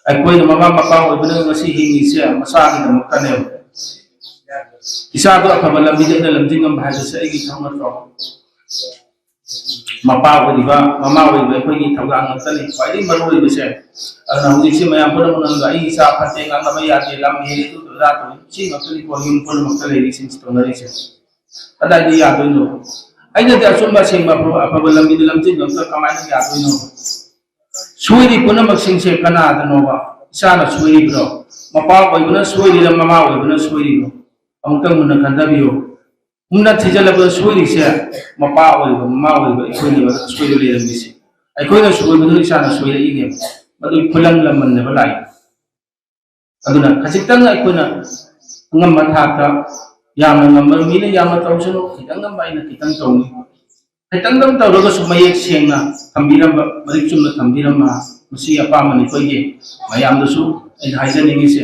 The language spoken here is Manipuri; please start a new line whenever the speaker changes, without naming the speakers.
ꯑꯩꯈꯣꯏꯅ ꯃꯃꯥ ꯃꯄꯥ ꯑꯣꯏꯕꯅ ꯉꯁꯤ ꯍꯤꯡꯉꯤꯁꯦ ꯃꯁꯥꯒꯤꯗꯃꯛꯇꯅꯦꯕ ꯏꯁꯥꯗꯣ ꯑꯐꯕ ꯂꯝꯕꯤꯗ ꯑꯩꯅ ꯂꯝꯖꯤꯡꯉꯝꯕ ꯍꯥꯏꯕꯁꯦ ꯑꯩꯒꯤ ꯏꯊꯧ ꯅꯠꯇ꯭ꯔꯣ ꯃꯄꯥ ꯑꯣꯏꯔꯤꯕ ꯃꯃꯥ ꯑꯣꯏꯔꯤꯕ ꯑꯩꯈꯣꯏꯒꯤ ꯊꯧꯗꯥꯡ ꯉꯥꯛꯇꯅꯤ ꯈ꯭ꯋꯥꯏꯗꯒꯤ ꯃꯔꯨ ꯑꯣꯏꯕꯁꯦ ꯑꯗꯨꯅ ꯍꯧꯖꯤꯛꯁꯤ ꯃꯌꯥꯝ ꯄꯨꯝꯅꯃꯛꯅ ꯑꯩ ꯏꯆꯥ ꯐꯠꯇꯦ ꯉꯥꯡꯅꯕ ꯌꯥꯗꯦ ꯂꯝ ꯍꯦꯜꯂꯤ ꯑꯗꯨꯗ ꯇꯧꯏ ꯁꯤ ꯉꯥꯛꯇꯅꯤꯀꯣ ꯌꯨꯝ ꯄꯨꯝꯅꯃꯛꯇ ꯂꯩꯔꯤꯁꯤꯡꯁꯤ ꯇꯧꯅꯔꯤꯁꯦ ꯀꯗꯥꯏꯗ ꯌꯥꯗꯣꯏꯅꯣ ꯑꯩꯅꯗꯤ ꯑꯆꯨꯝꯕ ꯑꯁꯦꯡꯕ ꯑꯐꯕ ꯂꯝꯕꯤꯗ ꯂꯝꯖꯤꯡꯉꯝꯇ ꯀꯃꯥꯏꯅ ꯌꯥꯗꯣꯏꯅꯣ ꯁꯣꯏꯔꯤ ꯄꯨꯝꯅꯃꯛꯁꯤꯡꯁꯦ ꯀꯅꯥꯗꯅꯣꯕ ꯏꯆꯥꯅ ꯁꯣꯏꯔꯤꯕ꯭ꯔꯣ ꯃꯄꯥ ꯑꯣꯏꯕꯅ ꯁꯣꯏꯔꯤꯔ ꯃꯃꯥ ꯑꯣꯏꯕꯅ ꯁꯣꯏꯔꯤꯕ꯭ꯔꯣ ꯑꯃꯨꯛꯇꯪ ꯃꯨꯟꯅ ꯈꯟꯊꯕꯤꯌꯨ ꯃꯨꯟꯅ ꯊꯤꯖꯤꯜꯂꯕꯗ ꯁꯣꯏꯔꯤꯁꯦ ꯃꯄꯥ ꯑꯣꯏꯕ ꯃꯃꯥ ꯑꯣꯏꯕ ꯑꯩꯈꯣꯏꯅꯦꯕ ꯁꯣꯏꯕ ꯂꯩꯔꯝꯃꯤꯁꯦ ꯑꯩꯈꯣꯏꯅ ꯁꯣꯏꯕꯗꯨꯅ ꯏꯆꯥꯅ ꯁꯣꯏꯔꯛꯏꯅꯦꯕ ꯃꯗꯨꯒꯤ ꯈꯨꯂꯪ ꯂꯃꯟꯅꯦꯕ ꯂꯥꯛꯏ ꯑꯗꯨꯅ ꯈꯖꯤꯛꯇꯪ ꯑꯩꯈꯣꯏꯅ ꯉꯝꯕ ꯊꯥꯛꯇ ꯌꯥꯝꯅ ꯉꯝꯕ ꯃꯤꯅ ꯌꯥꯝꯅ ꯇꯧꯁꯅꯨ ꯈꯤꯇꯪ ꯉꯝꯕ ꯑꯩꯅ ꯈꯤꯇꯪ ꯇꯧꯅꯤ ꯈꯤꯇꯪꯗꯪ ꯇꯧꯔꯒꯁꯨ ꯃꯌꯦꯛ ꯁꯦꯡꯅ ꯊꯝꯕꯤꯔꯝꯕ ꯃꯔꯤꯛ ꯆꯨꯝꯅ ꯊꯝꯕꯤꯔꯝꯕ ꯃꯁꯤ ꯑꯄꯥꯝꯕꯅꯤ ꯑꯩꯈꯣꯏꯒꯤ ꯃꯌꯥꯝꯗꯁꯨ ꯑꯩꯅ ꯍꯥꯏꯖꯅꯤꯡꯉꯤꯁꯦ